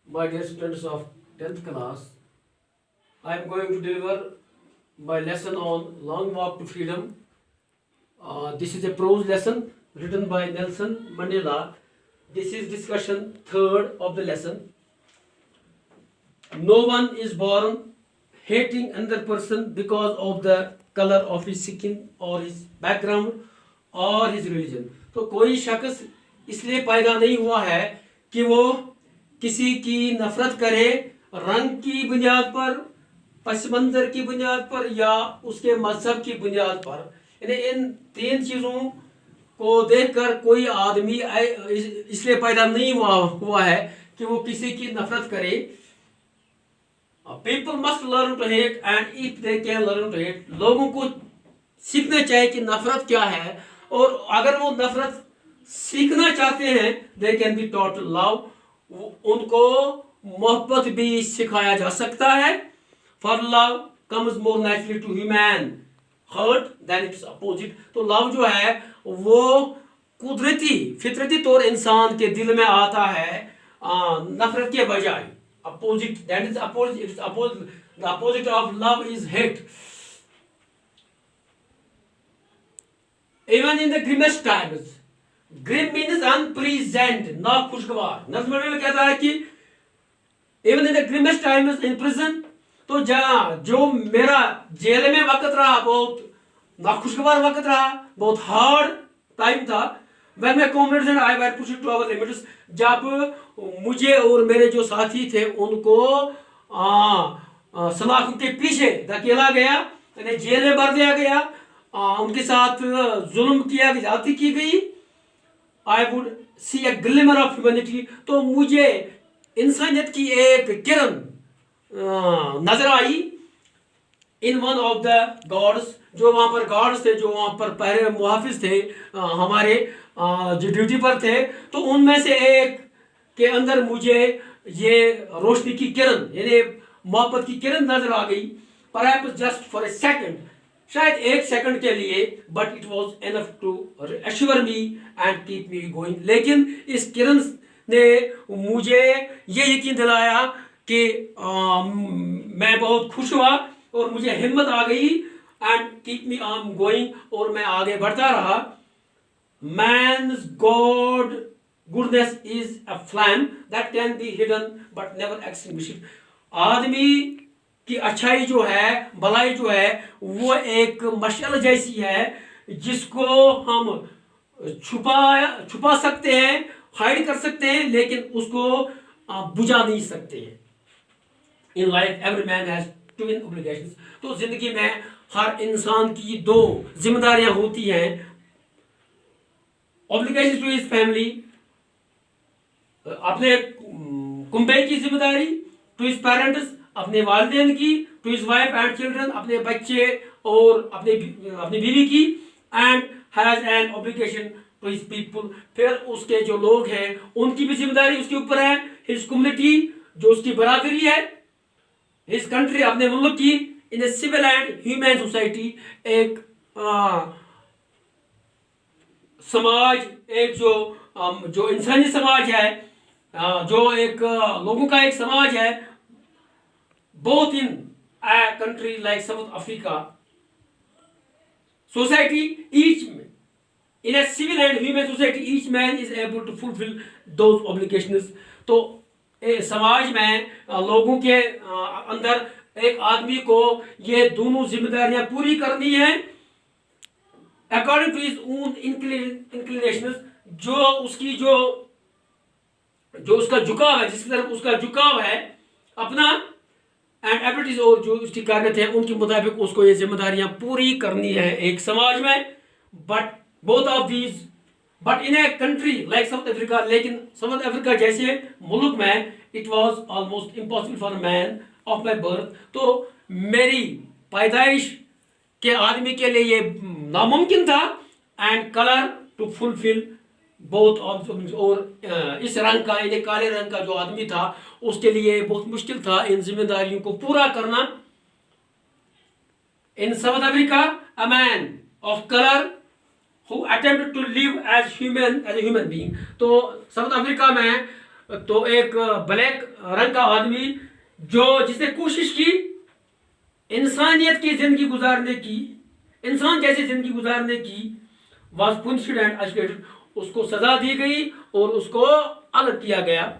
My dear students of 10th class, I am going to deliver my lesson on Long Walk to Freedom. This is a prose lesson written by Nelson Mandela. This is discussion third of the lesson. No one is born hating another person because of the color of his skin or his background और his religion. तो कोई शख्स इसलिए पैदा नहीं हुआ है कि वो किसी की नफरत करे रंग की बुनियाद पर, पस मंजर की बुनियाद पर या उसके मजहब की बुनियाद पर. यानी इन तीन चीज़ों को देखकर कोई आदमी इसलिए पैदा नहीं हुआ है कि वो किसी की नफरत करे. People must learn to hate and if they can learn to hate, लोगों को सीखना चाहिए कि नफरत क्या है, और अगर वो नफरत सीखना चाहते हैं they can be taught love, उनको मोहब्बत भी सिखाया जा सकता है. For love comes more naturally to human heart than its opposite. तो लव जो है वो कुदरती फितरती तौर इंसान के दिल में आता है नफरत के बजाय. Opposite, that is opposite, it's opposite, the opposite of love is hate. Even in the grimmest times, grim means unpleasant, ना खुशगवार. नज़्म में कहता है कि even in the grimmest times in prison, तो जो मेरा जेल में वक्त रहा बहुत नाखुशगवार वक्त रहा, बहुत हार्ड टाइम था. when my comrades and I were pushing to our limits, जब मुझे और मेरे जो साथी थे उनको सलाखों के पीछे धकेला गया, जेल में भर दिया गया, उनके साथ जुल्म किया, ज्यादती की गई. I would see a glimmer of humanity, तो मुझे इंसानियत की एक किरण नजर आई. In one of the gods, जो वहाँ पर गॉड्स थे, जो वहाँ पर पहले मुहाफिज थे हमारे जो ड्यूटी पर थे, तो उनमें से एक के अंदर मुझे ये रोशनी की किरण यानी मोहब्बत की किरण नजर आ गई. Perhaps just for a second, शायद एक सेकंड के लिए, but it was enough to assure me and keep me going. लेकिन इस किरण ने मुझे ये यकीन दिलाया कि मैं बहुत खुश हुआ और मुझे हिम्मत आ गई. And keep me I going, और मैं आगे बढ़ता रहा. Man's goodness is a flame that can be hidden but never extinguished. आदमी की अच्छाई जो है, भलाई जो है, वो एक मशाल जैसी है जिसको हम छुपा सकते हैं, हाइड कर सकते हैं, लेकिन उसको बुझा नहीं सकते हैं. In life every man has twin obligations. तो जिंदगी में हर इंसान की दो जिम्मेदारियां होती हैं. ऑब्लिगेशन टू हिज फैमिली, अपने कुंबे की जिम्मेदारी, टू हिज पेरेंट्स, अपने वालिदैन की, to his wife and children, अपने बच्चे और अपनी बीवी की, and has an obligation to his people. फिर उसके जो लोग हैं उनकी भी जिम्मेदारी उसके ऊपर है. हिज कम्युनिटी, जो उसकी बरादरी है. हिज कंट्री, अपने मुल्क की. In a civil and human society, एक समाज, एक जो इंसानी समाज है, जो एक लोगों का एक समाज है. Both in a country like South Africa society, each in a civil and human society each man is able to fulfil those obligations. तो समाज में लोगों के अंदर एक आदमी को ये दोनों जिम्मेदारियां पूरी करनी है according to his own inclinations. जो उसका झुकाव है, जिसकी तरफ उसका झुकाव है अपना, एंड एबिलिटीज, और जो उसकी काबिलियत है उनके मुताबिक उसको ये जिम्मेदारियां पूरी करनी है एक समाज में. But both of these, but in a country like South Africa, लेकिन साउथ अफ्रीका जैसे मुल्क में it was almost impossible for man of my birth. तो मेरी पैदाइश के आदमी के लिए ये नामुमकिन था. And colour to fulfil both of, और इस रंग का, यानी काले रंग का जो आदमी था उसके लिए बहुत मुश्किल था इन जिम्मेदारियों को पूरा करना. In South Africa a man of colour who attempted to live as a human being. तो साउथ अफ्रीका में तो एक ब्लैक रंग का आदमी जो जिसने कोशिश की इंसानियत की जिंदगी गुजारने की, इंसान जैसी जिंदगी गुजारने की, वॉज पुनिश्ड एंड आइसोलेटेड, उसको सजा दी गई और उसको अलग किया गया।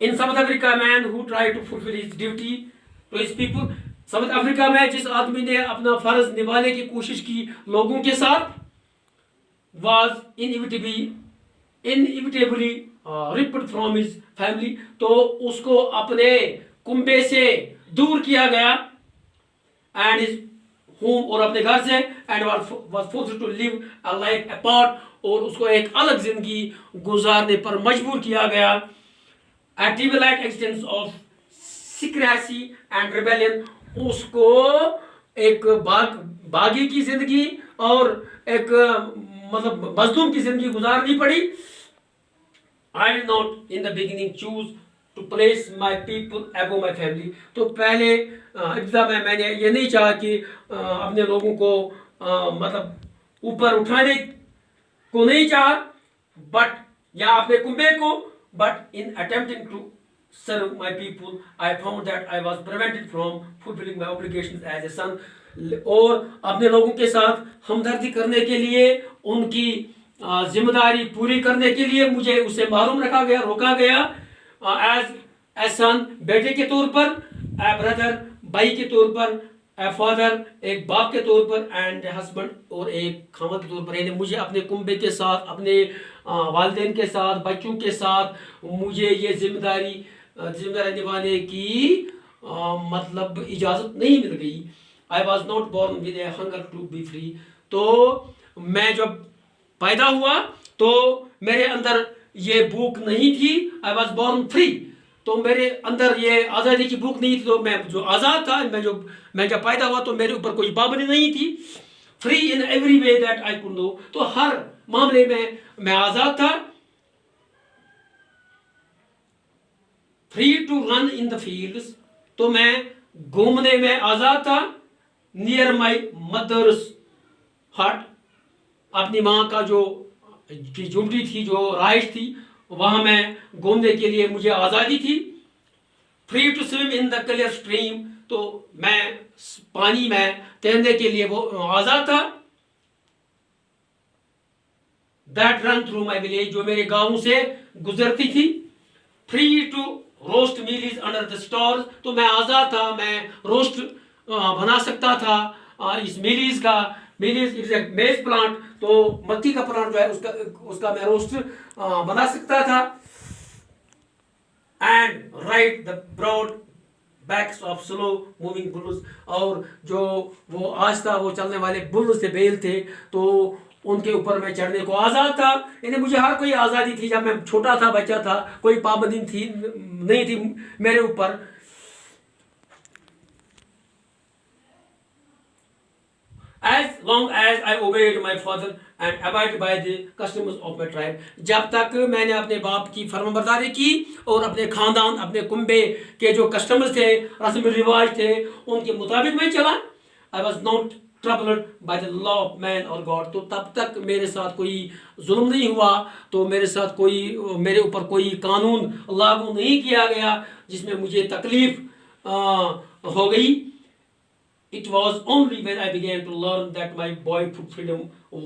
In South Africa man who try to fulfil his duty to his people, South Africa में जिस आदमी ने अपना फर्ज निभाने की कोशिश की लोगों के साथ, was inevitably ripped from his family, तो उसको अपने कुंबे से दूर किया गया एंड हिज होम, और अपने घर से, and was forced to live a life apart, और उसको एक अलग जिंदगी गुजारने पर मजबूर किया गया। A twilight existence of secrecy and rebellion, उसको एक बागी की जिंदगी और एक मतलब मजलूम की जिंदगी गुजारनी पड़ी। I did not in the beginning choose to place my people above my family, तो पहले इब्तिदा में मैंने ये नहीं चाहा कि अपने लोगों को मतलब ऊपर उठाने को नहीं चाहा, बट या अपने कुंबे को, but in attempting to serve my people I found that I was prevented from fulfilling my obligations as a son, और अपने लोगों के साथ हमदर्दी करने के लिए, उनकी जिम्मेदारी पूरी करने के लिए मुझे उसे मालूम रखा गया, रोका गया। एज ए सन, बेटे के तौर पर, ए ब्रदर, भाई के तौर पर, ए फादर, एक बाप के तौर पर, एंड हस्बैंड, और एक खामद के तौर पर। यानी मुझे अपने कुंबे के साथ, अपने वालिदैन के साथ, बच्चों के साथ मुझे ये जिम्मेदारी निभाने की मतलब इजाज़त नहीं मिल गई। I was not born with a hunger to be free, तो मैं जब पैदा हुआ तो मेरे अंदर ये भूख नहीं थी। आई वॉज बॉर्न फ्री, तो मेरे अंदर ये आज़ादी की भूख नहीं थी, तो मैं जो आज़ाद था, मैं जब पैदा हुआ तो मेरे ऊपर कोई पाबंदी नहीं थी। Free in every way that I could do, तो हर मामले में मैं आज़ाद था। Free to run in the fields, तो मैं घूमने में आज़ाद था। नियर माई मदर्स हट, अपनी माँ का जो की झुंपड़ी थी, जो राइश थी, वहाँ मैं घूमने के लिए मुझे आज़ादी थी। Free to swim in the clear stream, तो मैं पानी में तैरने के लिए वो आज़ाद था। That run through my village, जो मेरे गाँव से गुजरती थी। Free to roast mealies under the stars, तो मैं आज़ाद था, मैं रोस्ट बना सकता था इस मीलीज का। मीलीज इज ए मेज प्लांट, तो मक्की का प्लांट जो है उसका मैं रोस्ट बना सकता था। And right the broad backs of slow moving bulls, और जो वो आस्था वो चलने वाले बुल से बेल थे, तो उनके ऊपर मैं चढ़ने को आज़ाद था। यानी मुझे हर कोई आज़ादी थी। जब मैं छोटा था, बच्चा था, कोई पाबंदी नहीं थी मेरे ऊपर। As long as I obeyed my father and abided by the customs of my tribe, जब तक मैंने अपने बाप की फर्माबरदारी की और अपने खानदान, अपने कुंबे के जो कस्टम्स थे, रस्म रिवाज थे, उनके मुताबिक मैं चला। I was not troubled by the law of man or God, तो तब तक मेरे साथ कोई जुल्म नहीं हुआ, तो मेरे ऊपर कोई कानून लागू नहीं किया गया जिसमें मुझे तकलीफ हो गई। It was only when I began to learn that my boyhood freedom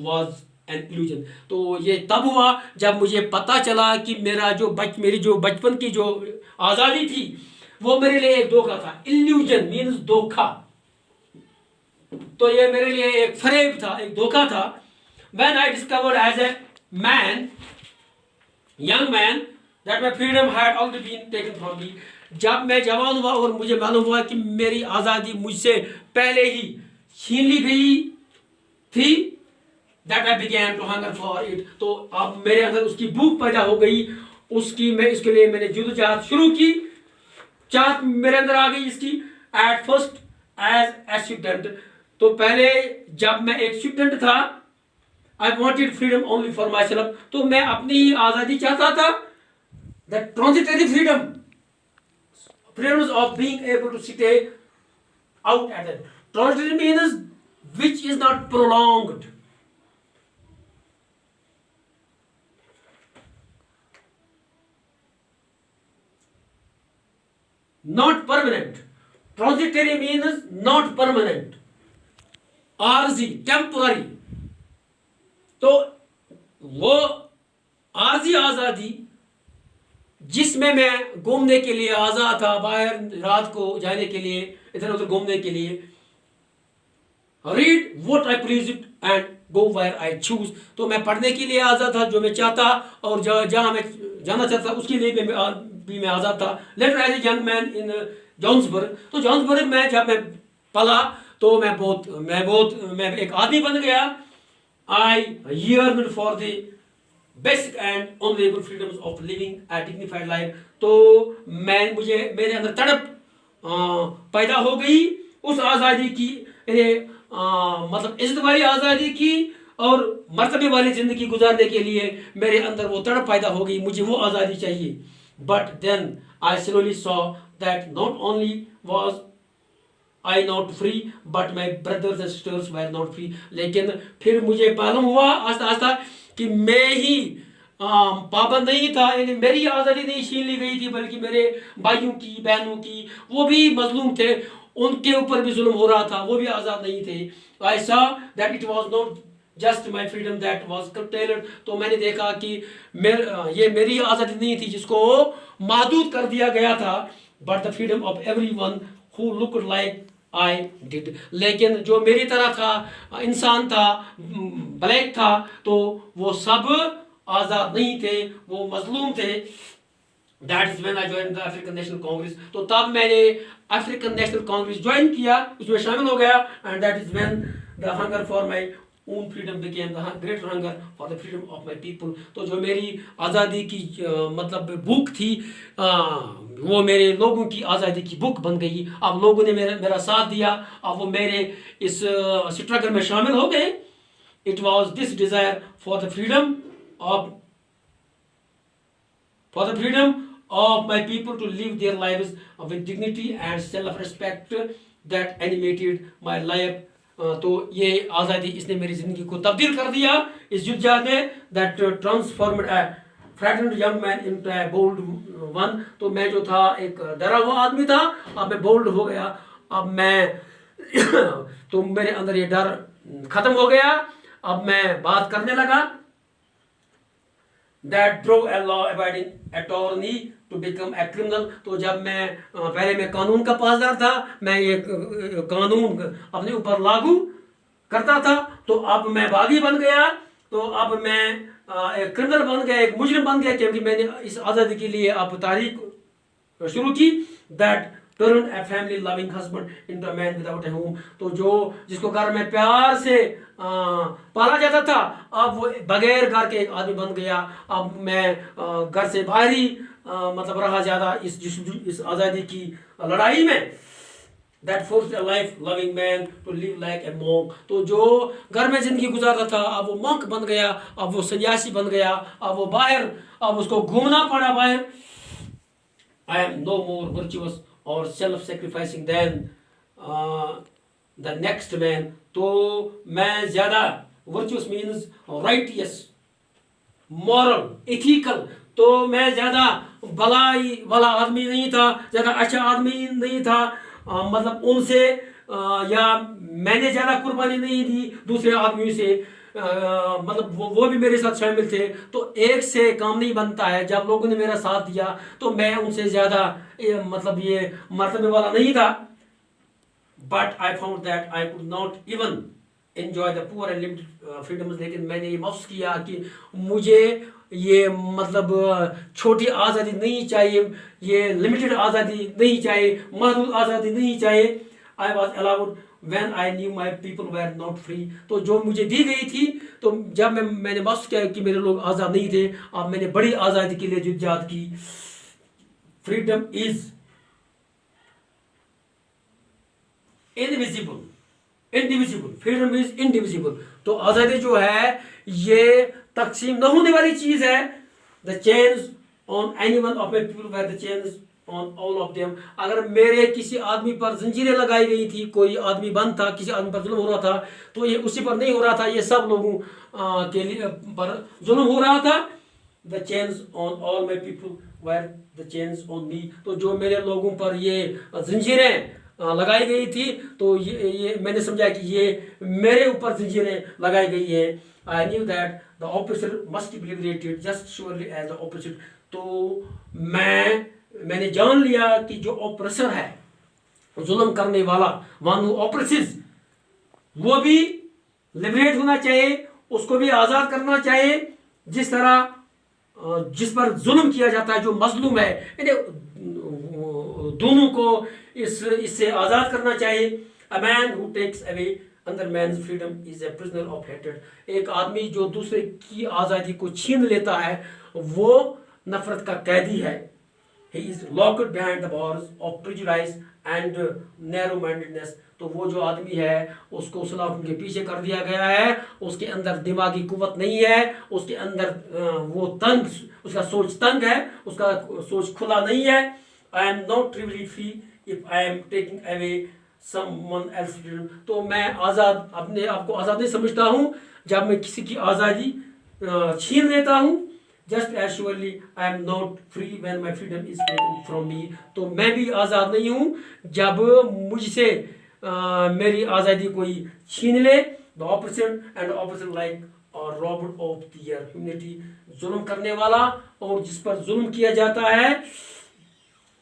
was an illusion, तो ये तब हुआ जब मुझे पता चला कि मेरी जो बचपन की जो आज़ादी थी वो मेरे लिए एक धोखा था। इल्यूजन मीन्स धोखा, तो ये मेरे लिए एक फरेब था, एक धोखा था। When I discovered as a young man that my freedom had already been taken from me, जब मैं जवान हुआ और मुझे मालूम हुआ कि मेरी आज़ादी मुझसे पहले ही छीन ली गई थी, that I began to hunger for it, तो अब मेरे अंदर उसकी भूख पैदा हो गई। इसके लिए मैंने जद्दोजहद शुरू की, चाहत मेरे अंदर आ गई इसकी। At first as a student, तो पहले जब मैं एक स्टूडेंट था, I wanted freedom only for myself, तो मैं अपनी ही आज़ादी चाहता था। The transitory freedom of being able to stay out at it. Transitory means which is not prolonged. not permanent. Transitory means not permanent. आरजी, temporary. तो वो आरजी आज़ादी जिसमें मैं घूमने के लिए आज़ाद था, बाहर रात को जाने के लिए, इधर उधर घूमने के लिए, read what I please it and go wire I choose. तो मैं पढ़ने के लिए आज़ाद था, जो मैं चाहता, और जहाँ मैं जाना चाहता उसके लिए भी मैं आज़ाद था. Later as a young man in Johannesburg. तो जॉन्सबर्ग में जब मैं पढ़ा तो मैं एक आदमी बन गया. आई yearned for the basic and honourable freedoms of living A dignified life. तो मुझे मेरे अंदर तड़प पैदा हो गई उस आज़ादी की, मतलब इज्जत वाली आज़ादी की और मर्तबे वाली ज़िंदगी गुजारने के लिए मेरे अंदर वो तड़प पैदा हो गई. मुझे वो आज़ादी चाहिए. But then I slowly saw that not only was I not free but my brothers and sisters were not free. लेकिन फिर मुझे मालूम हुआ आस्ता आस्ता कि मैं ही पाबंद नहीं था, यानी मेरी आज़ादी नहीं छीन ली गई थी, बल्कि मेरे भाइयों की, बहनों की, वो भी मजलूम थे, उनके ऊपर भी जुल्म हो रहा था, वो भी आज़ाद नहीं थे. I saw that it was not just my freedom that was curtailed. तो मैंने देखा कि ये मेरी आज़ादी नहीं थी जिसको महदूद कर दिया गया था, but the freedom of everyone who looked like I did. लेकिन जो मेरी तरह था, इंसान था, ब्लैक था, तो वो सब आज़ाद नहीं थे, वो मजलूम थे. That is when I join the African national Congress. तो तब मैंने अफ्रीकन नेशनल कांग्रेस ज्वाइन किया, उसमें शामिल हो गया. And that is when the hunger for my own freedom became the greater hunger for the freedom of my people. तो जो मेरी आज़ादी की मतलब भूख थी, वो मेरे लोगों की आज़ादी की भूख बन गई. अब लोगों ने मेरा साथ दिया, अब वो मेरे इस स्ट्रगल में शामिल हो गए. It was this desire for the freedom of my people to live their lives with dignity and self-respect that animated my life. तो ये आज़ादी, इसने मेरी ज़िंदगी को तब्दील कर दिया इस जुज्जात ने. That transformed a frightened young man into a bold one. तो मैं जो था एक डरा हुआ आदमी था, अब मैं बोल्ड हो गया. अब मैं तो मेरे अंदर ये डर खत्म हो गया. अब मैं बात करने लगा. That drove a law-abiding attorney to become a criminal. तो जब पहले मैं कानून का पासदार था, मैं ये कानून अपने ऊपर लागू करता था, तो अब मैं बागी बन गया. तो अब मैं एक क्रिमिनल बन गया, एक मुजरिम बन गया, क्योंकि मैंने इस आज़ादी के लिए अब तारीख शुरू की. That turned a family loving husband into a man without a home. तो जिसको घर में प्यार से पाला जाता था, अब वो बगैर घर के एक आदमी बन गया. अब मैं घर से बाहर ही मतलब रहा ज़्यादा इस आज़ादी की लड़ाई में. That forced a life loving man to live like a monk. तो जो घर में जिंदगी गुजारता था, अब वो monk बन गया, अब वो सन्यासी बन गया, अब वो बाहर, अब उसको घूमना पड़ा बाहर. I am no more virtuous or self-sacrificing than the next man. तो मैं ज़्यादा virtuous means righteous, moral, ethical. तो मैं ज़्यादा भलाई वाला आदमी नहीं था, ज़्यादा अच्छा आदमी नहीं था, मतलब उनसे या मैंने ज़्यादा कुर्बानी नहीं दी दूसरे आदमियों से, मतलब वो भी मेरे साथ शामिल थे. तो एक से काम नहीं बनता है. जब लोगों ने मेरा साथ दिया तो मैं उनसे ज़्यादा मतलब ये मर्तबे वाला नहीं था. But I found that I could not even enjoy the poor and limited freedoms. लेकिन मैंने ये महसूस किया कि मुझे ये मतलब छोटी आज़ादी नहीं चाहिए, ये लिमिटेड आज़ादी नहीं चाहिए, महदूद आज़ादी नहीं चाहिए. I was allowed when I knew my people were not free. तो जो मुझे दी गई थी, तो जब मैंने महसूस किया कि मेरे लोग आज़ाद नहीं थे, अब मैंने बड़ी आज़ादी के लिए जुद्दजात की. Freedom is invisible, indivisible. Freedom is indivisible. तो आज़ादी जो है ये तकसीम न होने वाली चीज़ है. The change on any one of my people were the change on all of them. अगर मेरे किसी आदमी पर जंजीरें लगाई गई थी, कोई आदमी बंद था, किसी आदमी पर जुल्म हो रहा था, तो ये उसी पर नहीं हो रहा था, ये सब लोगों के लिए पर जुल्म हो रहा था. The chains on all my people were the chains on me, तो जो मेरे लोगों पर ये जंजीरें लगाई गई थी, तो ये मैंने समझा कि ये मेरे ऊपर जंजीरें लगाई गई है। I knew that the opposite must be liberated just surely as the opposite, तो मैंने जान लिया कि जो ऑपरेसर है, जुल्म करने वाला, वन हू ऑपरेसिस, वो भी लिबरेट होना चाहिए, उसको भी आज़ाद करना चाहिए। जिस तरह जिस पर जुल्म किया जाता है, जो मजलूम है, दोनों को इससे आज़ाद करना चाहिए। A man who takes away another man's freedom is a prisoner of hatred, एक आदमी जो दूसरे की आज़ादी को छीन लेता है वो नफरत का कैदी है। He is locked behind the bars of prejudice and narrow mindedness, तो वो जो आदमी है उसको सलाखों के पीछे कर दिया गया है, उसके अंदर दिमागी कुव्वत नहीं है, उसके अंदर वो तंग, उसका सोच तंग है, उसका सोच खुला नहीं है। I am not truly free if I am taking away someone else freedom, तो मैं आज़ाद, अपने आप को आज़ाद नहीं समझता हूँ जब मैं किसी की आज़ादी छीन लेता हूँ। Just as surely I am not free when my freedom is taken from me, तो मैं भी आज़ाद नहीं हूँ जब मुझसे मेरी आज़ादी कोई छीन ले। The opposite and opposite like और रॉबर्ड ऑफ दियर ह्यूमैनिटी, जुल्म करने वाला और जिस पर जुल्म किया जाता है,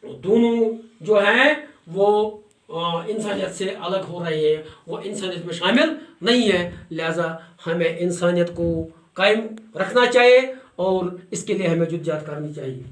दोनों जो हैं वो इंसानियत से अलग हो रहे हैं, वो इंसानियत में शामिल नहीं है। लिहाजा हमें इंसानियत को कायम रखना चाहिए और इसके लिए हमें जुद्दजाहद करनी चाहिए।